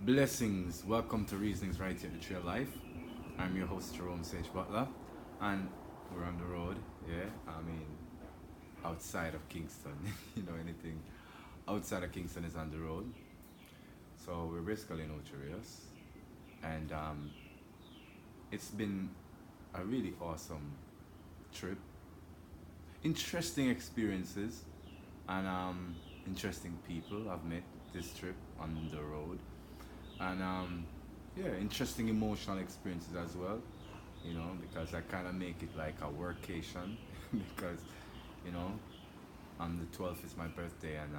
Blessings, welcome to Reasonings Right Here at the Trail Life. I'm your host Jerome Sage Butler, and we're on the road. Yeah, I mean, outside of Kingston, anything outside of Kingston is on the road. So we're basically in Ocherios, and it's been a really awesome trip, interesting experiences, and interesting people I've met this trip on the road, and yeah, interesting emotional experiences as well. Because I kind of make it like a workation because you know on the 12th is my birthday, and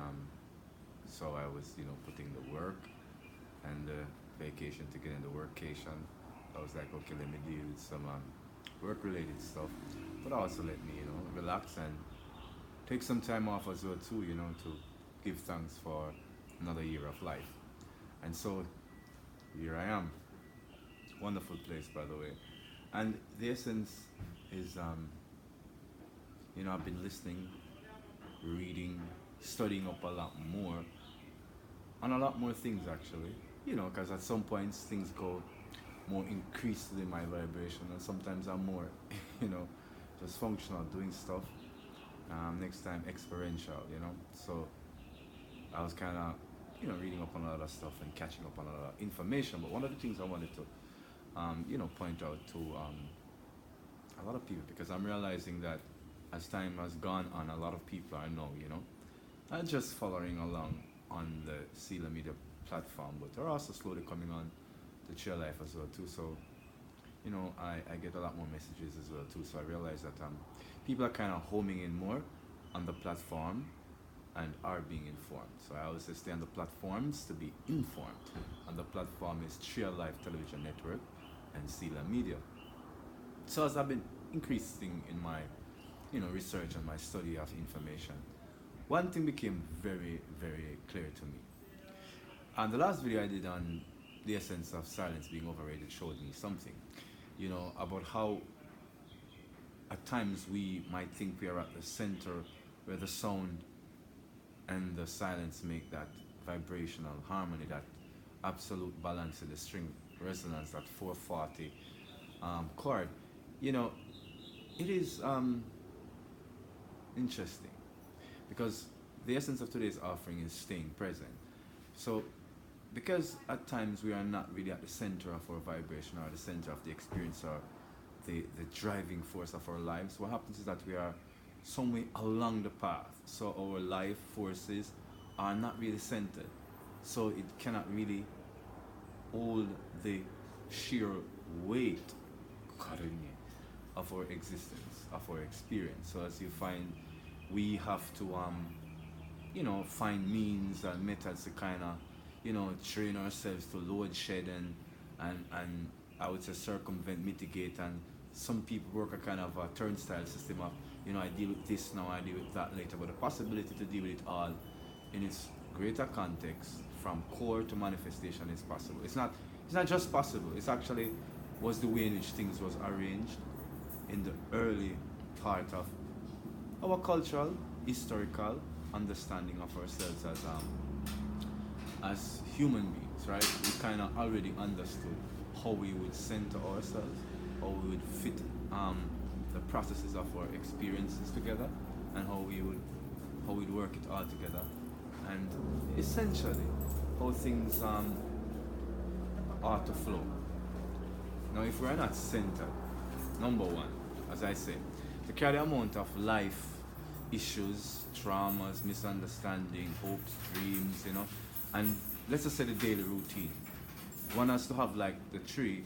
so I was putting the work and the vacation together in the workation. I was like, okay, let me deal with some work related stuff, but also let me relax and take some time off as well too, to give thanks for another year of life. And so here I am. Wonderful place, by the way. And the essence is, I've been listening, reading, studying up a lot more on a lot more things actually. Because at some points things go more increased in my vibration, and sometimes I'm more, you know, just functional doing stuff. Next time experiential, So I was kind of, reading up on a lot of stuff and catching up on a lot of information. But one of the things I wanted to, point out to a lot of people, because I'm realizing that as time has gone on, a lot of people are now, not just following along on the Sela Media platform, but they're also slowly coming on the Chill Life as well too. So, I get a lot more messages as well too. So I realize that people are kind of homing in more on the platform and are being informed. So I always say stay on the platforms to be informed. And the platform is Trail Life Television Network and Sela Media. So as I've been increasing in my, research and my study of information, one thing became very, very clear to me. And the last video I did on the essence of silence being overrated showed me something, about how at times we might think we are at the center where the sound and the silence make that vibrational harmony, that absolute balance in the string resonance, that 440 chord. You know, it is interesting because the essence of today's offering is staying present. So, because at times we are not really at the center of our vibration or the center of the experience or the driving force of our lives, what happens is that we are somewhere along the path. So our life forces are not really centered. So it cannot really hold the sheer weight of our existence, of our experience. So as you find, we have to find means and methods to kind of train ourselves to load shed and I would say circumvent, mitigate, and some people work a kind of a turnstile system of I deal with this now, I deal with that later, but the possibility to deal with it all in its greater context from core to manifestation is possible. It's not just possible, it's actually was the way in which things was arranged in the early part of our cultural, historical understanding of ourselves as human beings, right? We kind of already understood how we would center ourselves, how we would fit the processes of our experiences together, and how we'd work it all together, and essentially how things are to flow. Now, if we're not centered, number one, as I say, to carry the amount of life issues, traumas, misunderstanding, hopes, dreams, and let's just say the daily routine. One has to have like the tree,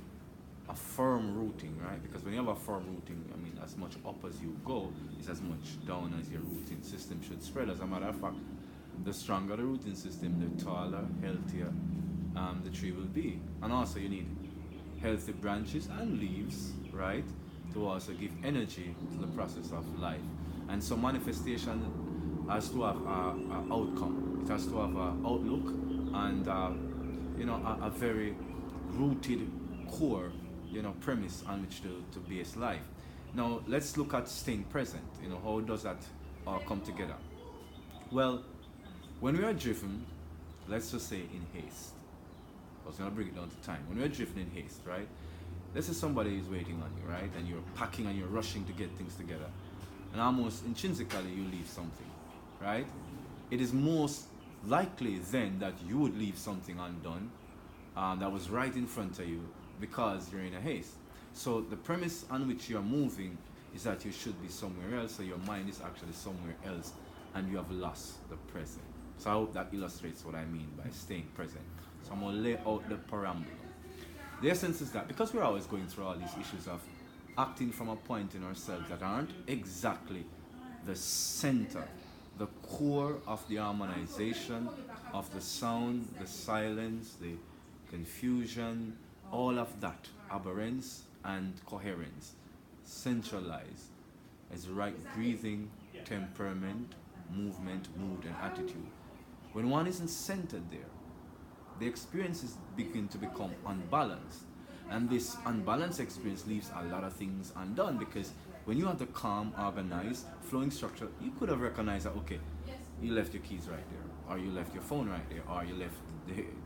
a firm rooting, right? Because when you have a firm rooting, I mean, as much up as you go is as much down as your rooting system should spread. As a matter of fact, the stronger the rooting system, the taller, healthier the tree will be. And also you need healthy branches and leaves, right? To also give energy to the process of life. And so manifestation has to have an outcome. It has to have an outlook and a very rooted core, premise on which to base life. Now let's look at staying present. How does that all come together? Well, when we are driven, let's just say in haste, I was going to bring it down to time. When we're drifting in haste, right? This is somebody who's waiting on you, right? And you're packing and you're rushing to get things together. And almost intrinsically, you leave something, right? It is most likely then that you would leave something undone that was right in front of you because you're in a haste. So the premise on which you're moving is that you should be somewhere else, so your mind is actually somewhere else, and you have lost the present. So I hope that illustrates what I mean by staying present. So I'm going to lay out the parameter. The essence is that because we're always going through all these issues of acting from a point in ourselves that aren't exactly the center, the core of the harmonization of the sound, the silence, the confusion, all of that, aberrance and coherence, centralized as right breathing, temperament, movement, mood, and attitude. When one isn't centered there, the experiences begin to become unbalanced. And this unbalanced experience leaves a lot of things undone because when you have the calm, organized, flowing structure, you could have recognized that, okay, you left your keys right there, or you left your phone right there, or you left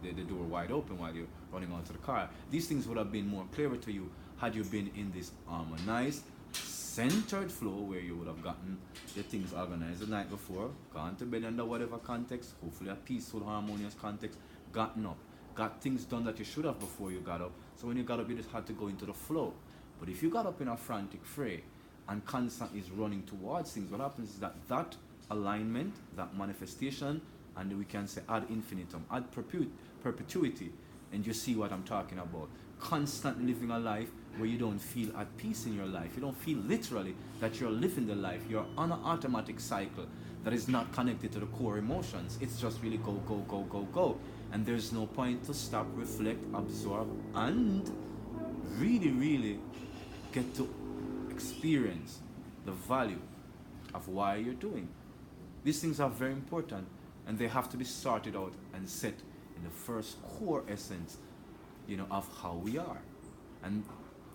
the door wide open while you're running onto the car. These things would have been more clearer to you had you been in this harmonized, centered flow where you would have gotten the things organized the night before, gone to bed under whatever context, hopefully a peaceful, harmonious context, gotten up, got things done that you should have before you got up. So when you got up, you just had to go into the flow. But if you got up in a frantic fray and constantly is running towards things, what happens is that that alignment, that manifestation, and we can say ad infinitum, ad perpetuity, and you see what I'm talking about. Constantly living a life where you don't feel at peace in your life. You don't feel literally that you're living the life. You're on an automatic cycle that is not connected to the core emotions. It's just really go, go, go, go, go. And there's no point to stop, reflect, absorb, and really, really get to experience the value of why you're doing. These things are very important, and they have to be sorted out and set in the first core essence, of how we are. And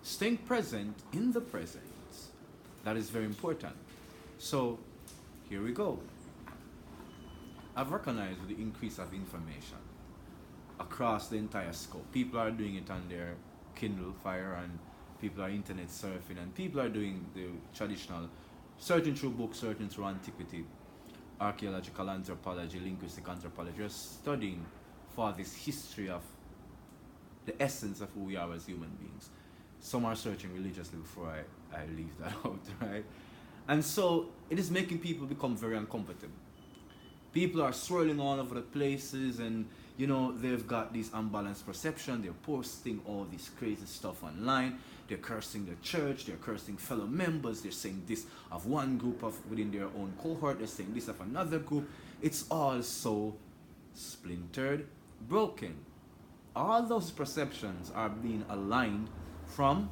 staying present in the present, that is very important. So here we go. I've recognized with the increase of information across the entire scope, people are doing it on their Kindle Fire, and people are internet surfing, and people are doing the traditional searching through books, searching through antiquity, archaeological anthropology, linguistic anthropology. You're studying for this history of the essence of who we are as human beings. Some are searching religiously before I leave that out, right? And so it is making people become very uncomfortable. People are swirling all over the places, and they've got this unbalanced perception. They're posting all this crazy stuff online. They're cursing the church. They're cursing fellow members. They're saying this of one group of within their own cohort. They're saying this of another group. It's all so splintered, broken. All those perceptions are being aligned from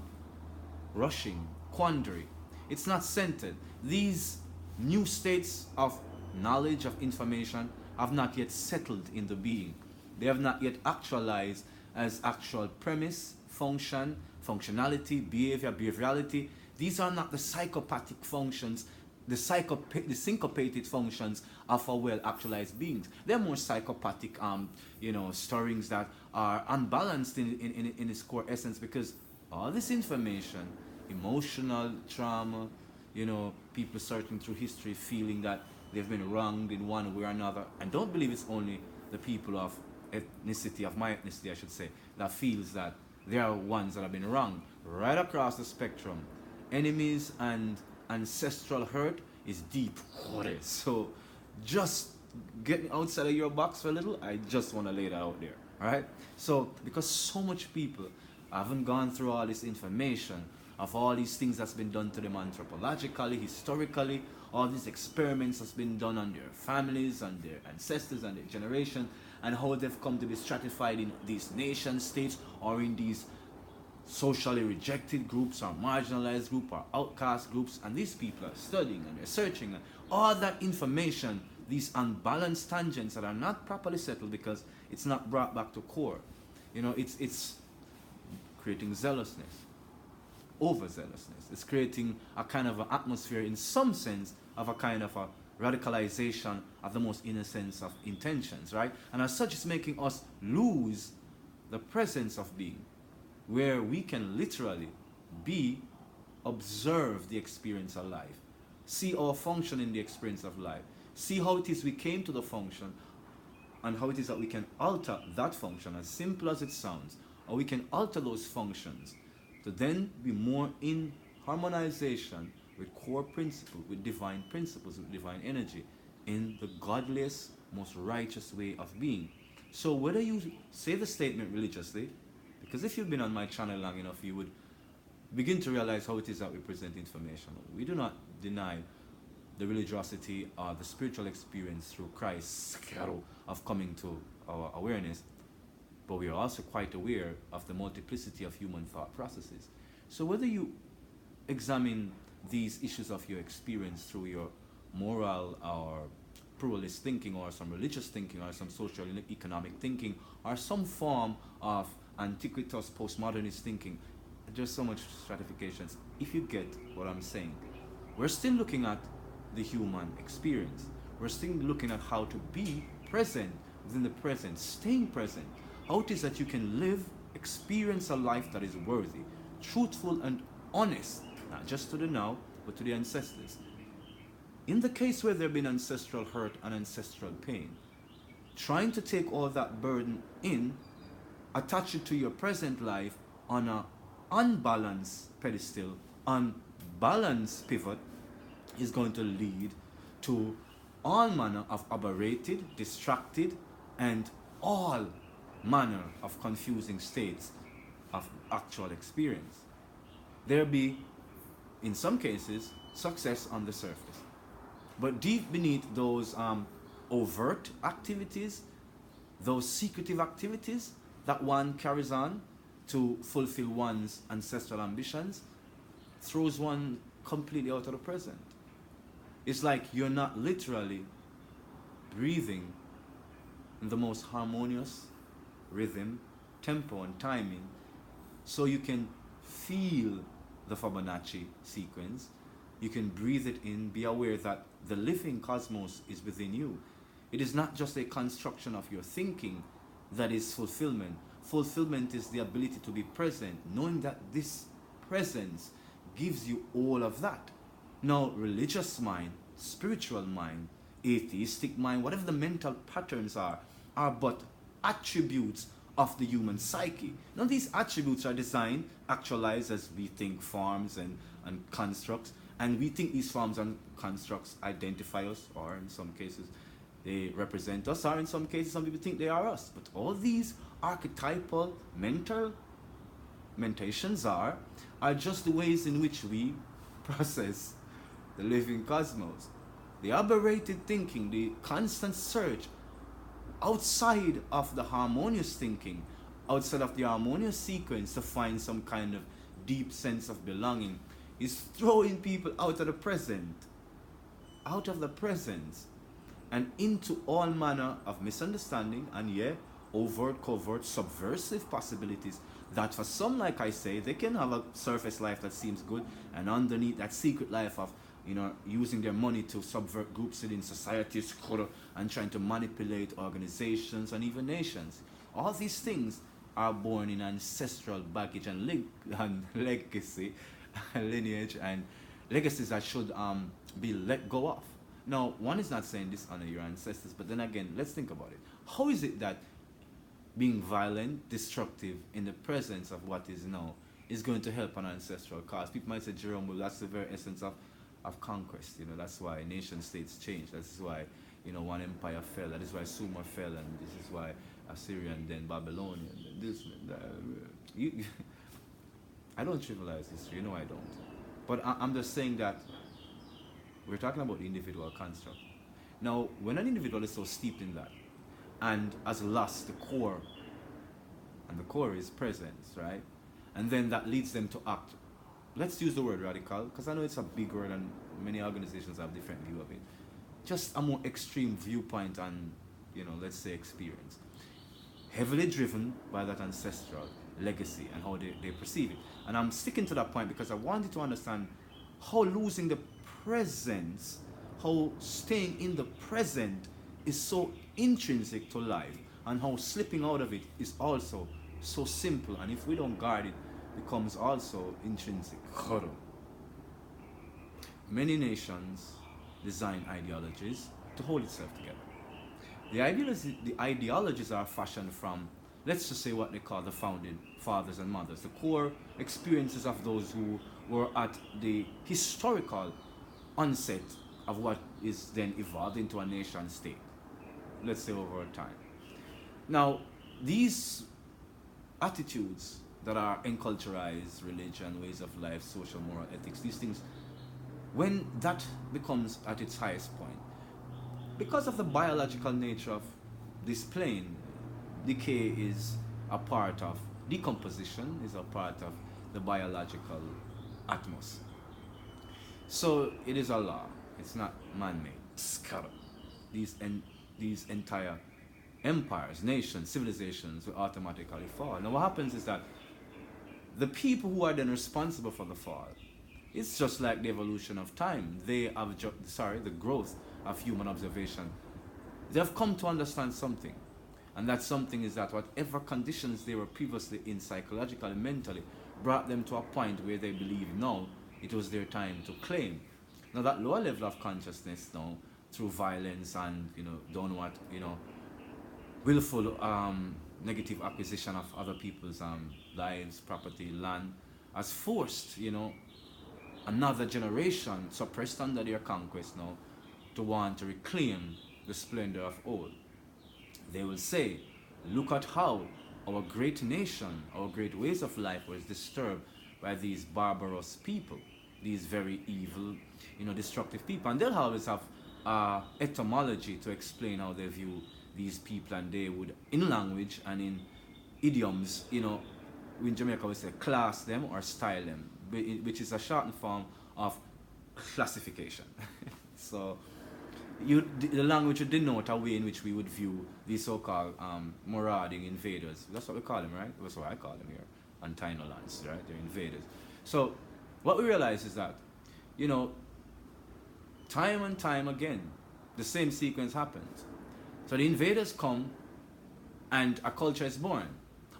rushing, quandary. It's not centered. These new states of knowledge, of information, have not yet settled in the being. They have not yet actualized as actual premise, function, functionality, behavior, behaviorality. These are not the psychopathic functions, the syncopated functions of our well-actualized beings. They're more psychopathic, stirrings that are unbalanced in its core essence, because all this information, emotional trauma, people searching through history, feeling that they've been wronged in one way or another. And don't believe it's only the people of ethnicity, of my ethnicity I should say, that feels that they are ones that have been wronged. Right across the spectrum, enemies and ancestral hurt is deep. So just getting outside of your box for a little, I just want to lay that out there. Alright? So because so much people haven't gone through all this information of all these things that's been done to them anthropologically, historically, all these experiments that's been done on their families, on their ancestors, and their generation, and how they've come to be stratified in these nation states or in these socially rejected groups or marginalized groups or outcast groups. And these people are studying and they're searching, and all that information, these unbalanced tangents that are not properly settled because it's not brought back to core. It's creating zealousness, overzealousness. It's creating a kind of an atmosphere, in some sense, of a kind of a radicalization of the most innocence of intentions, right? And as such, it's making us lose the presence of being, where we can literally be, observe the experience of life, see our function in the experience of life, see how it is we came to the function, and how it is that we can alter that function, as simple as it sounds, or we can alter those functions to then be more in harmonization with core principles, with divine principles, with divine energy, in the godliest, most righteous way of being. So whether you say the statement religiously, because if you've been on my channel long enough, you would begin to realize how it is that we present information. We do not deny the religiosity or the spiritual experience through Christ's of coming to our awareness, but we are also quite aware of the multiplicity of human thought processes. So whether you examine these issues of your experience through your moral or pluralist thinking, or some religious thinking, or some social and economic thinking, or some form of antiquitous postmodernist thinking, there's so much stratifications. If you get what I'm saying, we're still looking at the human experience. We're still looking at how to be present within the present, staying present. How it is that you can live, experience a life that is worthy, truthful and honest, not just to the now, but to the ancestors. In the case where there have been ancestral hurt and ancestral pain, trying to take all that burden in, attach it to your present life on an unbalanced pedestal, unbalanced pivot, is going to lead to all manner of aberrated, distracted, and all manner of confusing states of actual experience. There be, in some cases, success on the surface. But deep beneath those overt activities, those secretive activities that one carries on to fulfill one's ancestral ambitions, throws one completely out of the present. It's like you're not literally breathing in the most harmonious rhythm, tempo, and timing, so you can feel the Fibonacci sequence. You can breathe it in, be aware that the living cosmos is within you. It is not just a construction of your thinking that is fulfillment. Fulfillment is the ability to be present, knowing that this presence gives you all of that. Now, religious mind, spiritual mind, atheistic mind, whatever the mental patterns are but attributes of the human psyche. Now, these attributes are designed, actualized as we think forms and constructs, and we think these forms and constructs identify us, or in some cases they represent us, or in some cases some people think they are us. But all these archetypal mentations are just the ways in which we process the living cosmos. The aberrated thinking, the constant search outside of the harmonious thinking, outside of the harmonious sequence to find some kind of deep sense of belonging, is throwing people out of the present, out of the presence, and into all manner of misunderstanding and overt, covert, subversive possibilities that for some, like I say, they can have a surface life that seems good, and underneath that secret life of using their money to subvert groups within societies and trying to manipulate organizations and even nations. All these things are born in ancestral baggage and legacy, lineage, and legacies that should be let go of. Now, one is not saying dishonor your ancestors, but then again, let's think about it. How is it that being violent, destructive in the presence of what is now is going to help an ancestral cause? People might say, Jerome, well, that's the very essence of conquest. That's why nation states change. That's why one empire fell. That is why Sumer fell, and this is why Assyria and then Babylonian and this and that. I don't trivialize history, I don't. But I'm just saying that we're talking about the individual construct. Now, when an individual is so steeped in that and has lost the core, and the core is presence, right? And then that leads them to act. Let's use the word radical, because I know it's a big word and many organizations have different view of it. Just a more extreme viewpoint and, let's say experience. Heavily driven by that ancestral legacy and how they perceive it. And I'm sticking to that point because I wanted to understand how losing the presence, how staying in the present is so intrinsic to life, and how slipping out of it is also so simple, and if we don't guard it, becomes also intrinsic. Many nations design ideologies to hold itself together. The ideologies are fashioned from, let's just say, what they call the founding fathers and mothers, the core experiences of those who were at the historical onset of what is then evolved into a nation state, let's say over time. Now, these attitudes that are enculturized, religion, ways of life, social, moral, ethics, these things, when that becomes at its highest point, because of the biological nature of this plane, decay is a part of, decomposition is a part of the biological atmosphere. So it is a law, it's not man-made. Scatter. These entire empires, nations, civilizations will automatically fall. Now what happens is that the people who are then responsible for the fall, it's just like the evolution of time. They have, the growth of human observation. They have come to understand something. And that something is that whatever conditions they were previously in psychologically, mentally, brought them to a point where they believe now it was their time to claim. Now that lower level of consciousness now, through violence and, willful negative acquisition of other people's lives, property, land, has forced, another generation suppressed under their conquest now to want to reclaim the splendor of old. They will say, look at how our great nation, our great ways of life was disturbed by these barbarous people, these very evil, destructive people. And they'll always have etymology to explain how they view these people, and they would, in language and in idioms, in Jamaica we say class them or style them, which is a shortened form of classification. So the language would denote a way in which we would view these so-called marauding invaders. That's what we call them, right? That's what I call them here on Taino lands, right? They're invaders. So what we realize is that, time and time again, the same sequence happens. So the invaders come and a culture is born.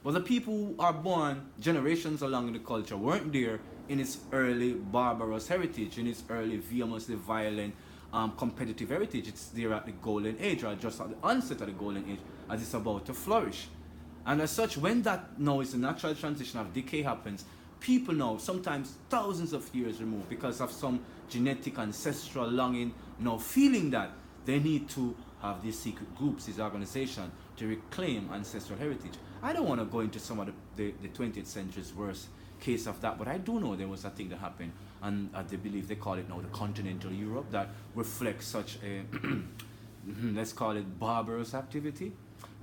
But the people who are born generations along in the culture weren't there in its early barbarous heritage, in its early vehemently violent competitive heritage. It's there at the golden age, or just at the onset of the golden age, as it's about to flourish. And as such, when that now is the natural transition of decay happens, people now, sometimes thousands of years removed, because of some genetic ancestral longing, now feeling that they need to have these secret groups, these organizations, to reclaim ancestral heritage. I don't want to go into some of the 20th century's worst case of that, but I do know there was a thing that happened, and they believe they call it now the continental Europe, that reflects such a, let's call it barbarous activity,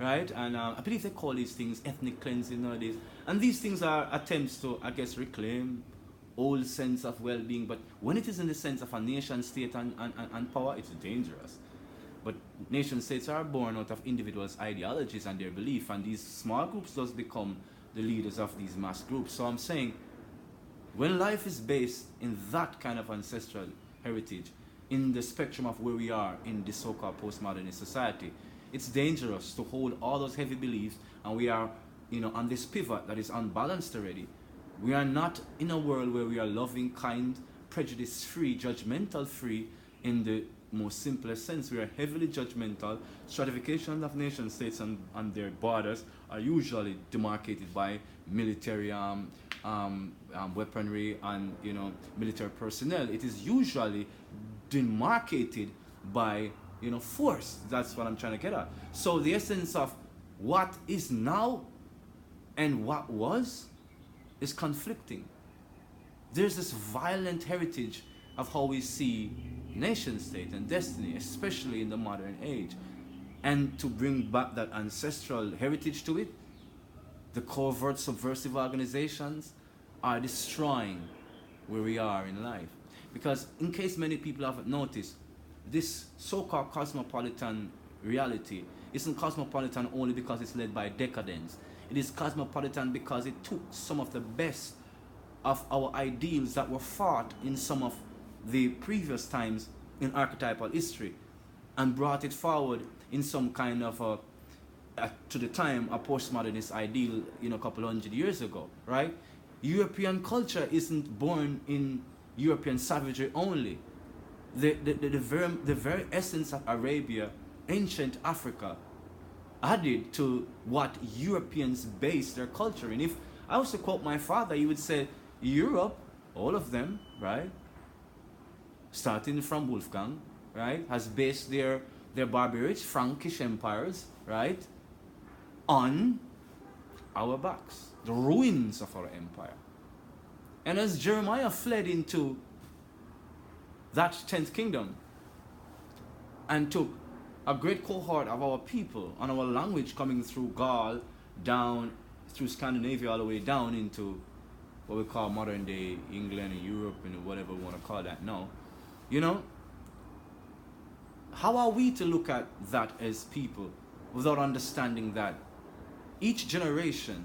right? And I believe they call these things ethnic cleansing nowadays. And these things are attempts to, I guess, reclaim old sense of well-being, but when it is in the sense of a nation state and power, it's dangerous. But nation states are born out of individuals' ideologies and their belief, and these small groups does become the leaders of these mass groups. So I'm saying, when life is based in that kind of ancestral heritage, in the spectrum of where we are in this so-called postmodernist society, it's dangerous to hold all those heavy beliefs, and we are, on this pivot that is unbalanced already. We are not in a world where we are loving, kind, prejudice-free, judgmental-free in the most simplest sense. We are heavily judgmental. Stratification of nation states and their borders are usually demarcated by military weaponry and military personnel. It is usually demarcated by force. That's what I'm trying to get at. So the essence of what is now and what was is conflicting. There's this violent heritage of how we see nation state and destiny, especially in the modern age. And to bring back that ancestral heritage to it, the covert subversive organizations are destroying where we are in life. Because in case many people haven't noticed, this so-called cosmopolitan reality isn't cosmopolitan only because it's led by decadence. It is cosmopolitan because it took some of the best of our ideals that were fought in some of the previous times in archetypal history and brought it forward in some kind of a to the time a postmodernist ideal, a couple hundred years ago, right? European culture isn't born in European savagery only. The very essence of Arabia, ancient Africa, added to what Europeans base their culture in. If I was to quote my father, he would say, Europe, all of them, right, starting from Wolfgang, right, has based their barbaric Frankish empires, right, on our backs, the ruins of our empire. And as Jeremiah fled into that 10th kingdom and took a great cohort of our people and our language coming through Gaul down through Scandinavia all the way down into what we call modern day England and Europe and whatever we want to call that now, how are we to look at that as people without understanding that each generation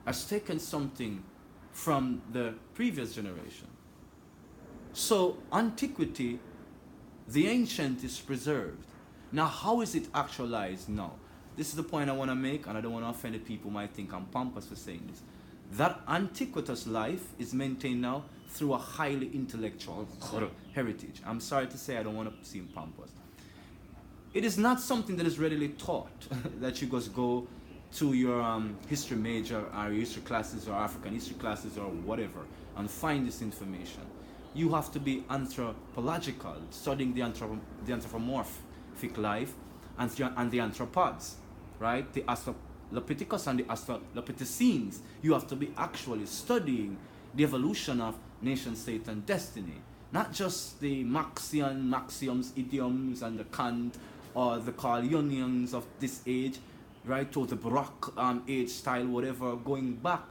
has taken something from the previous generation? So antiquity, the ancient, is preserved. Now, how is it actualized now? This is the point I want to make, and I don't want to offend the people who might think I'm pompous for saying this. That antiquitous life is maintained now through a highly intellectual heritage. I'm sorry to say, I don't want to seem pompous. It is not something that is readily taught, that you just go to your history major or history classes or African history classes or whatever and find this information. You have to be anthropological, studying the anthropomorphic life and the anthropods, right? The Australopithecus and the Australopithecines. You have to be actually studying the evolution of nation state and destiny, not just the Marxian maxioms, idioms, and the Kant or the Carl Jungians of this age, right, to the Baroque age style, whatever, going back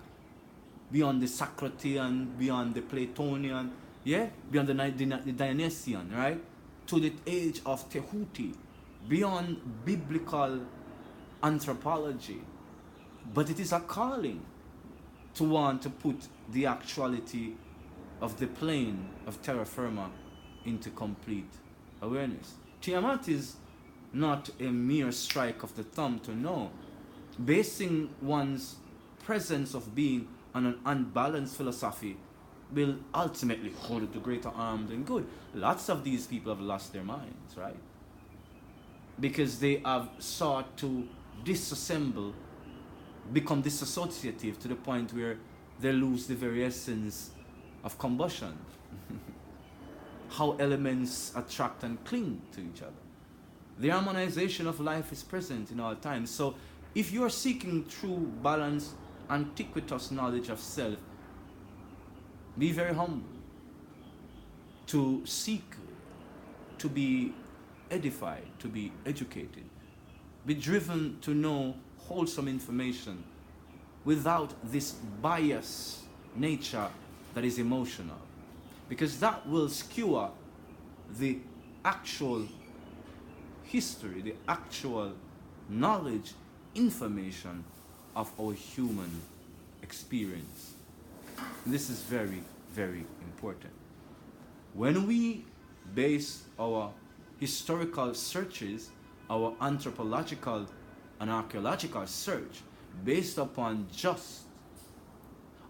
beyond the Socratean, beyond the Platonian, beyond the Dionysian, right, to the age of Tehuti, beyond biblical anthropology. But it is a calling to want to put the actuality of the plane of terra firma into complete awareness. Tiamat is not a mere strike of the thumb to know. Basing one's presence of being on an unbalanced philosophy will ultimately hold it to greater harm than good. Lots of these people have lost their minds, right? Because they have sought to disassemble, become disassociative to the point where they lose the very essence of combustion. How elements attract and cling to each other. The harmonization of life is present in all times. So if you are seeking true, balanced, antiquitous knowledge of self, be very humble. To seek to be edified, to be educated. Be driven to know wholesome information without this bias nature that is emotional. Because that will skewer the actual history, the actual knowledge, information of our human experience. And this is very, very important. When we base our historical searches, our anthropological and archaeological search, based upon just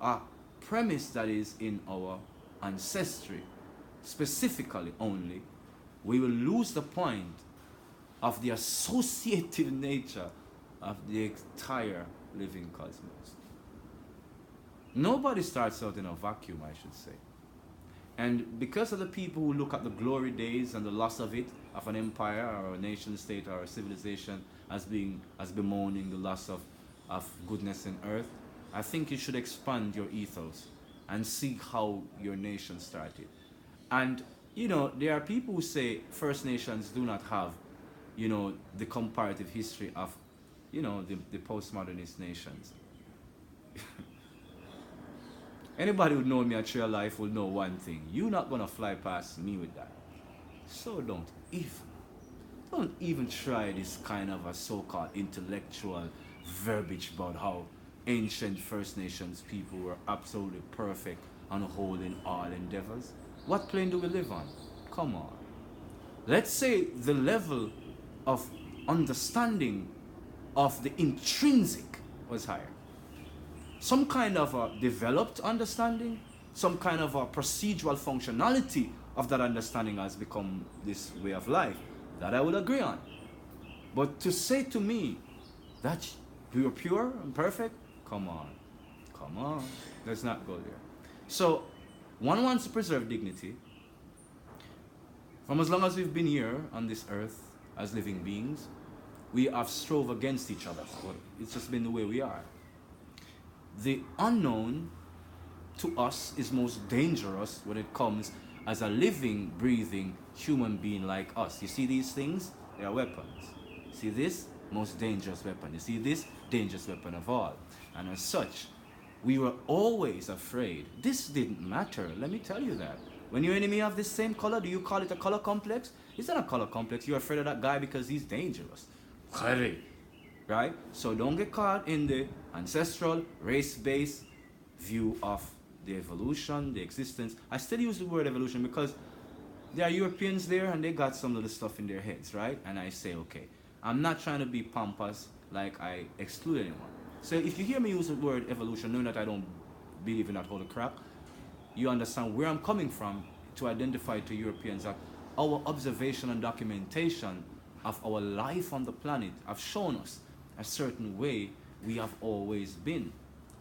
a premise that is in our ancestry, specifically only, we will lose the point of the associative nature of the entire living cosmos. Nobody starts out in a vacuum, I should say. And because of the people who look at the glory days and the loss of it, of an empire or a nation state or a civilization as bemoaning the loss of goodness in earth, I think you should expand your ethos and see how your nation started. And, there are people who say First Nations do not have, the comparative history of, the postmodernist nations. Anybody who know me at Trail Life will know one thing. You're not going to fly past me with that. So don't even try this kind of a so-called intellectual verbiage about how ancient First Nations people were absolutely perfect and whole in all endeavors. What plane do we live on? Come on. Let's say the level of understanding of the intrinsic was higher. Some kind of a developed understanding, some kind of a procedural functionality of that understanding has become this way of life. That I would agree on. But to say to me that we are pure and perfect, come on. Let's not go there. So, one wants to preserve dignity. From as long as we've been here on this earth as living beings, we have strove against each other. It's just been the way we are. The unknown to us is most dangerous when it comes as a living, breathing human being like us. You see these things? They are weapons. See this? Most dangerous weapon. You see this? Dangerous weapon of all. And as such, we were always afraid. This didn't matter. Let me tell you that. When your enemy have the same color, do you call it a color complex? It's not a color complex. You're afraid of that guy because he's dangerous. Right? So don't get caught in the ancestral, race-based view of the evolution, the existence. I still use the word evolution because there are Europeans there and they got some of the stuff in their heads, right? And I say, okay, I'm not trying to be pompous like I exclude anyone. So if you hear me use the word evolution, knowing that I don't believe in that holy crap, you understand where I'm coming from to identify to Europeans that our observation and documentation of our life on the planet have shown us a certain way we have always been.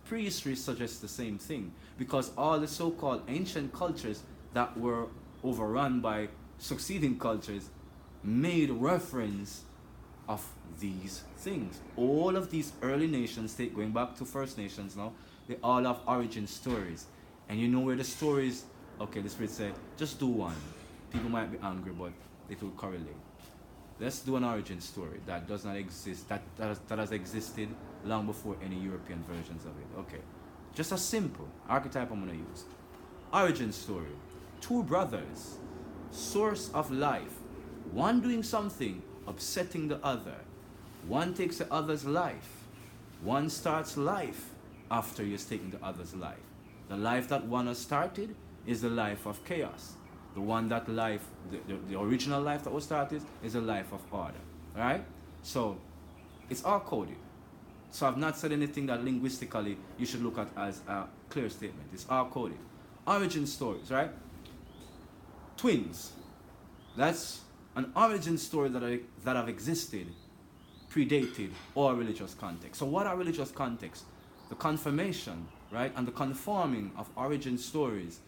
Prehistory suggests the same thing because all the so-called ancient cultures that were overrun by succeeding cultures made reference of these things. All of these early nations, going back to First Nations now, they all have origin stories. And you know where the stories, okay, the Spirit said, just do one. People might be angry, but it will correlate. Let's do an origin story that does not exist, that has existed long before any European versions of it. Okay, just a simple archetype I'm going to use. Origin story. Two brothers, source of life. One doing something, upsetting the other. One takes the other's life. One starts life after he has taken the other's life. The life that one has started is the life of chaos. The one that life, the original life that was started is a life of order. Alright? So, it's all coded. So I've not said anything that linguistically you should look at as a clear statement. It's all coded. Origin stories, right? Twins. That's an origin story that have existed, predated all religious context. So what are religious contexts? The confirmation, right? And the conforming of origin stories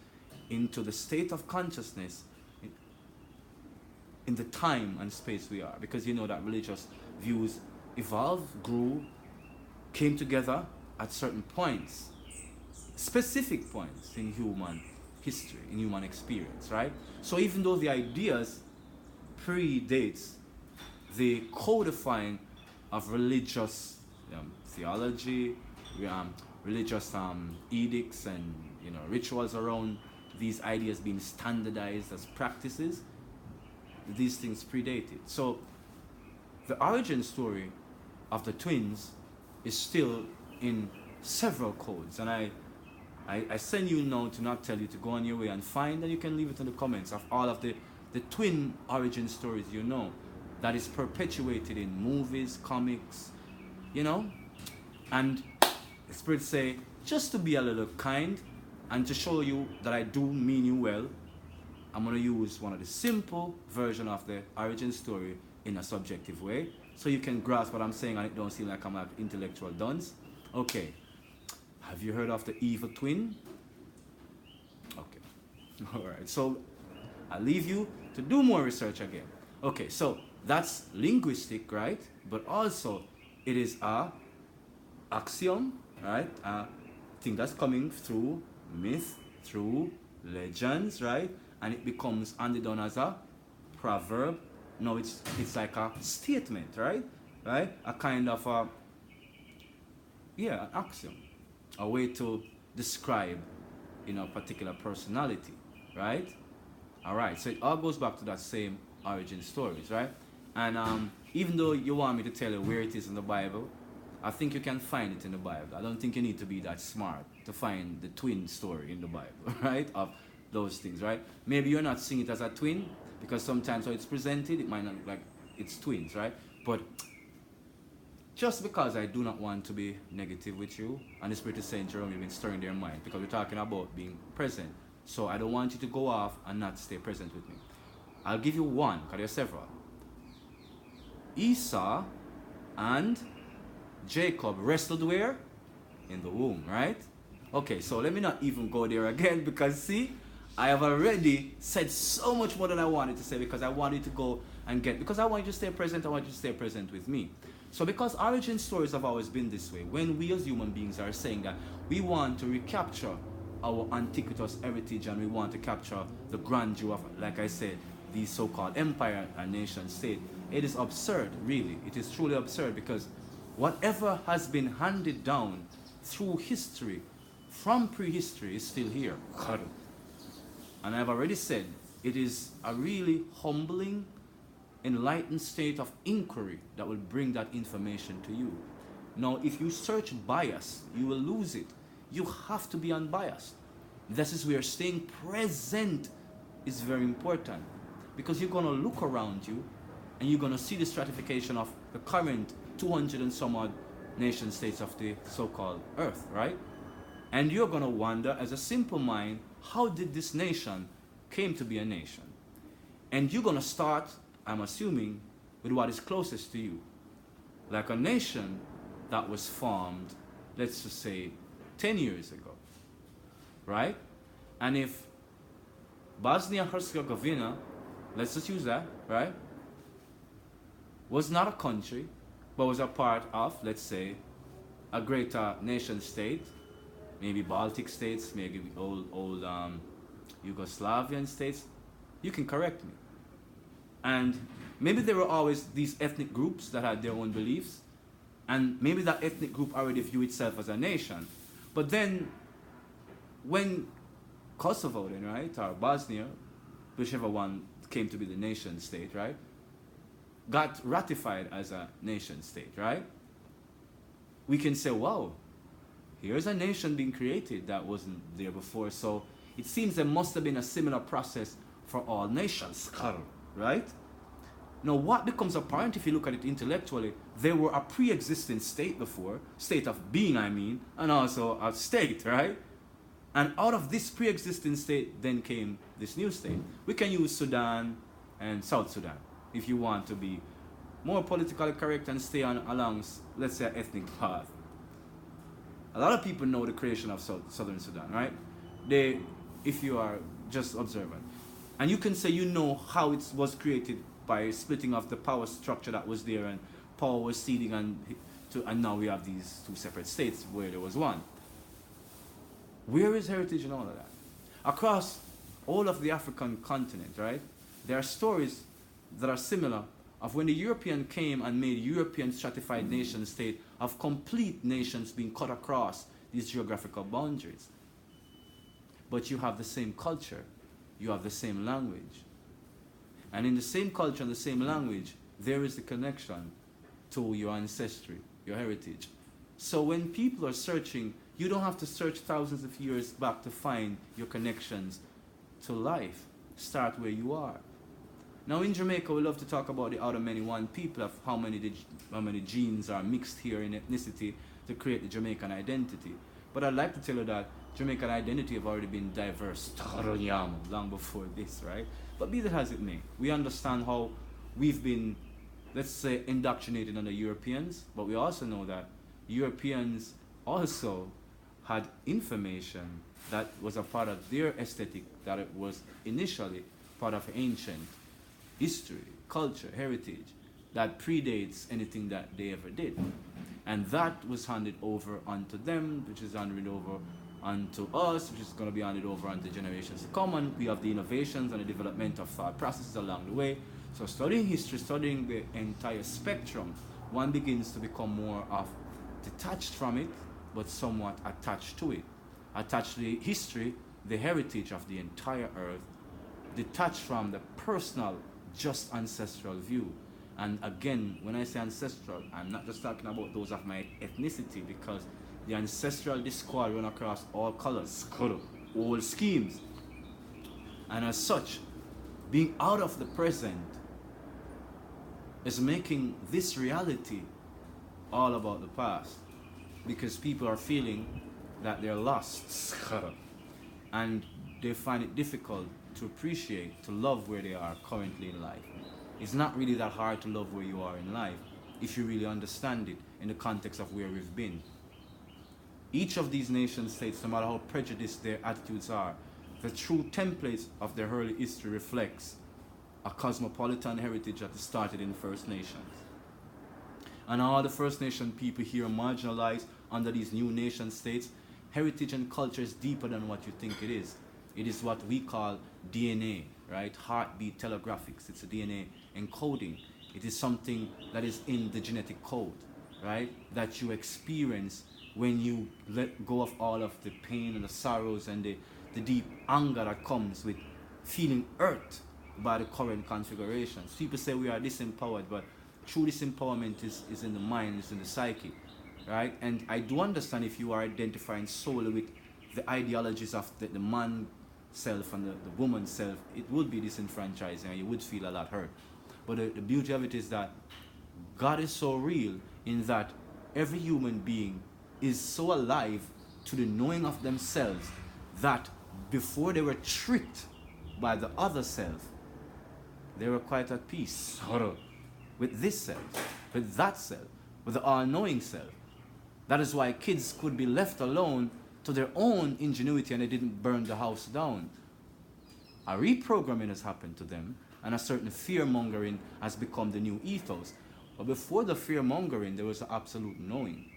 into the state of consciousness in the time and space we are. Because you know that religious views evolved, grew, came together at certain points, specific points in human history, in human experience, right? So even though the ideas predates the codifying of religious theology, religious edicts and rituals around these ideas being standardized as practices, these things predated. So the origin story of the twins is still in several codes, and I send you now to not tell you to go on your way and find, and you can leave it in the comments of all of the twin origin stories that is perpetuated in movies, comics, and the Spirit say, just to be a little kind and to show you that I do mean you well, I'm going to use one of the simple version of the origin story in a subjective way, so you can grasp what I'm saying and it don't seem like I'm an intellectual dunce. Okay. Have you heard of the evil twin? Okay. Alright, so I'll leave you to do more research again. Okay, so that's linguistic, right? But also it is a axiom, right? A thing that's coming through myth, through legends, right? And it becomes handed down as a proverb. No, it's like a statement, right? Right? A kind of an axiom. A way to describe, a particular personality, right? All right, so it all goes back to that same origin stories, right? And even though you want me to tell you where it is in the Bible, I think you can find it in the Bible. I don't think you need to be that smart to find the twin story in the Bible, right? Of those things, right? Maybe you're not seeing it as a twin, because sometimes how it's presented, it might not look like it's twins, right? But Just because I do not want to be negative with you, and the Spirit is saying, Jerome, you've been stirring their mind because we're talking about being present. So I don't want you to go off and not stay present with me. I'll give you one, because there are several. Esau and Jacob wrestled where? In the womb, right? Okay, so let me not even go there again because see, I have already said so much more than I wanted to say because I wanted to go and get, because I want you to stay present, I want you to stay present with me. So because origin stories have always been this way, when we as human beings are saying that we want to recapture our antiquitous heritage and we want to capture the grandeur of, like I said, the so-called empire and nation state, it is absurd, really. It is truly absurd because whatever has been handed down through history, from prehistory, is still here. And I've already said, it is a really humbling, enlightened state of inquiry that will bring that information to you. Now, if you search bias, you will lose it. You have to be unbiased. This is where staying present is very important because you're going to look around you and you're going to see the stratification of the current 200 and some odd nation states of the so-called earth, right? And you're going to wonder as a simple mind, how did this nation came to be a nation? And you're going to start, I'm assuming, with what is closest to you. Like a nation that was formed, let's just say, 10 years ago, right? And if Bosnia-Herzegovina, let's just use that, right, was not a country, but was a part of, let's say, a greater nation state, maybe Baltic states, maybe old Yugoslavian states, you can correct me. And maybe there were always these ethnic groups that had their own beliefs, and maybe that ethnic group already view itself as a nation. But then, when Kosovo then, right, or Bosnia, whichever one came to be the nation state, right, got ratified as a nation state, right, we can say, wow, here's a nation being created that wasn't there before. So it seems there must have been a similar process for all nations, right? Now what becomes apparent if you look at it intellectually, there were a pre-existing state before, state of being I mean, and also a state, right? And out of this pre-existing state then came this new state. We can use Sudan and South Sudan if you want to be more politically correct and stay on along, let's say, an ethnic path. A lot of people know the creation of Southern Sudan, right? If you are just observant. And you can say you know how it was created by splitting off the power structure that was there and power was ceding and now we have these two separate states where there was one. Where is heritage in all of that? Across all of the African continent, right? There are stories that are similar of when the European came and made European stratified nation state of complete nations being cut across these geographical boundaries. But you have the same culture, you have the same language. And in the same culture and the same language, there is the connection to your ancestry, your heritage. So when people are searching, you don't have to search thousands of years back to find your connections to life. Start where you are. Now in Jamaica, we love to talk about the out of many one people, of how many genes are mixed here in ethnicity to create the Jamaican identity. But I'd like to tell you that Jamaican identity have already been diverse long before this, right? But be that as it may, we understand how we've been, let's say, indoctrinated under Europeans, but we also know that Europeans also had information that was a part of their aesthetic, that it was initially part of ancient history, culture, heritage, that predates anything that they ever did. And that was handed over onto them, which is handed over onto us, which is going to be handed over onto generations to come. And we have the innovations and the development of thought processes along the way. So studying history, studying the entire spectrum, one begins to become more of detached from it, but somewhat attached to it. Attached to the history, the heritage of the entire earth, detached from the personal, just ancestral view. And again, when I say ancestral, I'm not just talking about those of my ethnicity, because the ancestral discord run across all colors, all schemes. And as such, being out of the present is making this reality all about the past because people are feeling that they're lost and they find it difficult to appreciate, to love where they are currently in life. It's not really that hard to love where you are in life if you really understand it in the context of where we've been. Each of these nation states, no matter how prejudiced their attitudes are, the true templates of their early history reflects a cosmopolitan heritage that started in First Nations. And all the First Nation people here are marginalized under these new nation states. Heritage and culture is deeper than what you think it is. It is what we call DNA, right? Heartbeat telegraphics. It's a DNA encoding. It is something that is in the genetic code, right? That you experience when you let go of all of the pain and the sorrows and the deep anger that comes with feeling hurt by the current configurations. People say we are disempowered, but true disempowerment is in the mind, is in the psyche, right? And I do understand if you are identifying solely with the ideologies of the man self and the woman self, it would be disenfranchising and you would feel a lot hurt. But the beauty of it is that God is so real in that every human being is so alive to the knowing of themselves that before they were tricked by the other self, they were quite at peace with this self, with that self, with the all-knowing self. That is why kids could be left alone to their own ingenuity and they didn't burn the house down. A reprogramming has happened to them and a certain fear-mongering has become the new ethos. But before the fear-mongering, there was an absolute knowing.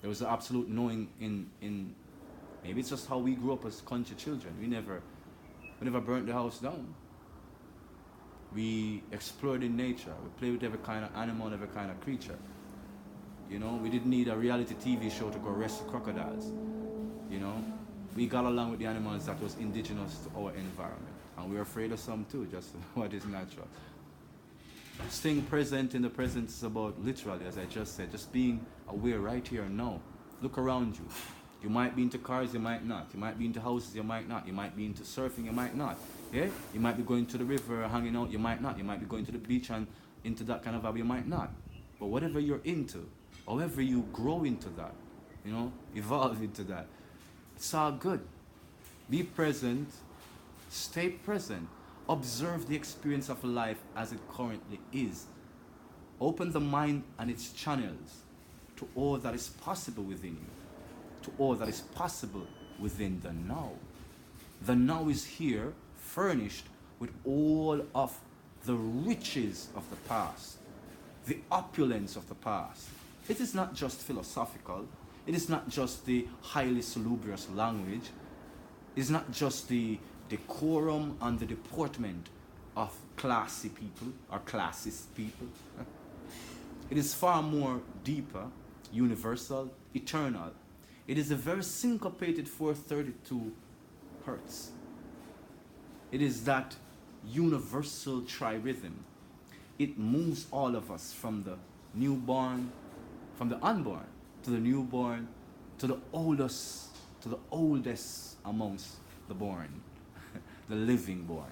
There was an absolute knowing in maybe it's just how we grew up as country children. We never burnt the house down. We explored in nature. We played with every kind of animal, every kind of creature. You know, we didn't need a reality TV show to go rescue crocodiles. You know, we got along with the animals that was indigenous to our environment. And we were afraid of some too, just what is natural. Staying present in the present is about, literally, as I just said, just being aware right here and now. Look around you. You might be into cars, you might not. You might be into houses, you might not. You might be into surfing, you might not. Yeah? You might be going to the river, hanging out, you might not. You might be going to the beach and into that kind of vibe, you might not. But whatever you're into, however you grow into that, you know, evolve into that, it's all good. Be present, stay present. Observe the experience of life as it currently is. Open the mind and its channels to all that is possible within you, to all that is possible within the now. The now is here, furnished with all of the riches of the past, the opulence of the past. It is not just philosophical. It is not just the highly salubrious language. It is not just the decorum and the deportment of classy people or classist people. It is far more deeper, universal, eternal. It is a very syncopated 432 hertz. It is that universal trirhythm. It moves all of us from the newborn, from the unborn, to the newborn, to the oldest amongst the born, the living born.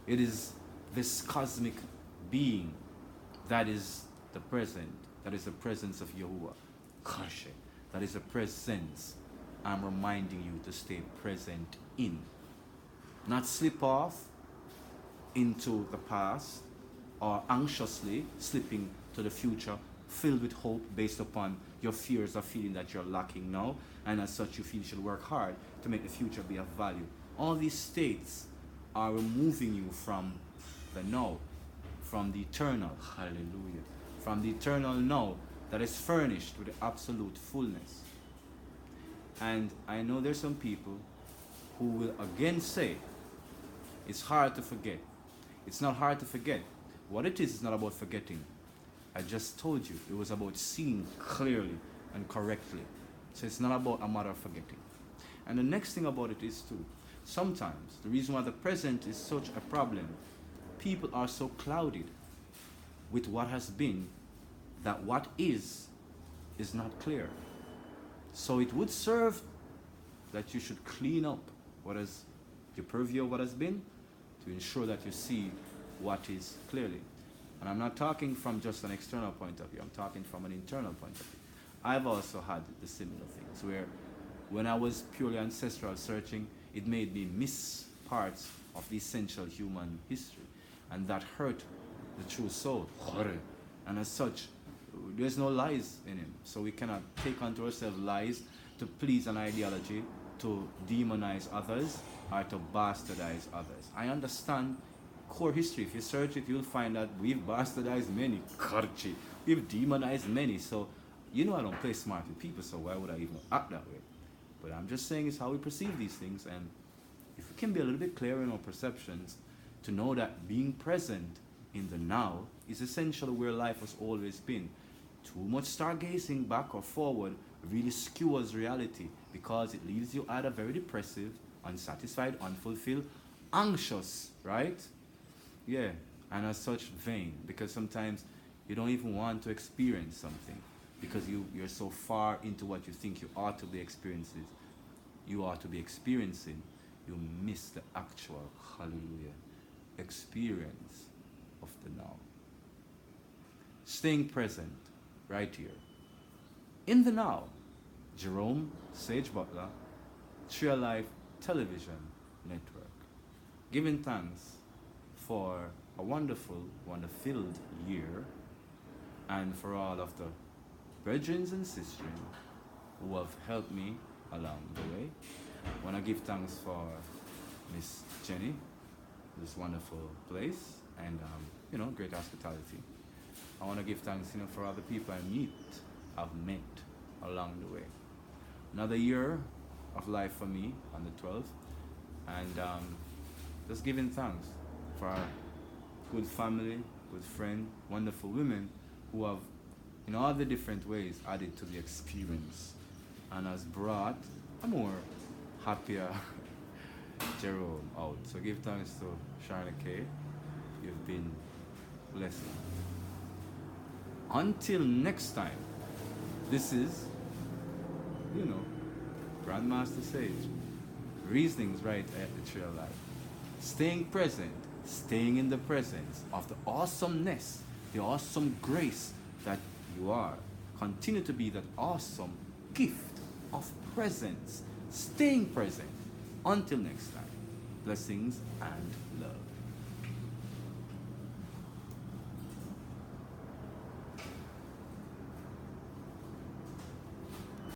It is this cosmic being that is the present, that is the presence of Yahuwah. Kashe, that is the presence I'm reminding you to stay present in. Not slip off into the past or anxiously slipping to the future filled with hope based upon your fears of feeling that you're lacking now, and as such you feel you should work hard to make the future be of value. All these states are removing you from the now, from the eternal, hallelujah, from the eternal now that is furnished with the absolute fullness. And I know there's some people who will again say, it's hard to forget. It's not hard to forget. What it is not about forgetting. I just told you it was about seeing clearly and correctly. So it's not about a matter of forgetting. And the next thing about it is too, sometimes the reason why the present is such a problem, people are so clouded with what has been that what is not clear. So it would serve that you should clean up what is your purview of what has been to ensure that you see what is clearly. And I'm not talking from just an external point of view, I'm talking from an internal point of view. I've also had the similar things where when I was purely ancestral searching, it made me miss parts of the essential human history. And that hurt the true soul. And as such, there's no lies in him. So we cannot take unto ourselves lies to please an ideology, to demonize others, or to bastardize others. I understand core history. If you search it, you'll find that we've bastardized many. Karchi. We've demonized many. So, you know I don't play smart with people, so why would I even act that way? But I'm just saying it's how we perceive these things. And if we can be a little bit clearer in our perceptions, to know that being present in the now is essentially where life has always been. Too much stargazing back or forward really skewers reality because it leaves you either very depressive, unsatisfied, unfulfilled, anxious, right? Yeah, and as such vain, because sometimes you don't even want to experience something because you're so far into what you think you ought to be experiencing. You ought to be experiencing. You miss the actual, hallelujah, experience of the now. Staying present right here. In the now, Jerome Sage Butler, Tree Life Television Network. Giving thanks for a wonderful, wonder-filled year and for all of the brethren and sisters who have helped me along the way. I want to give thanks for Miss Jenny, this wonderful place, and great hospitality. I want to give thanks, for all the people I've met along the way. Another year of life for me on the 12th, and just giving thanks for our good family, good friend, wonderful women who have, in all the different ways, added to the experience and has brought a more happier Jerome out. So give thanks to Sharna K. You've been blessed. Until next time, this is, Grandmaster Sage. Reasonings right at the Tree of Life. Staying present, staying in the presence of the awesomeness, the awesome grace that you are. Continue to be that awesome gift of presence. Staying present. Until next time, blessings and love.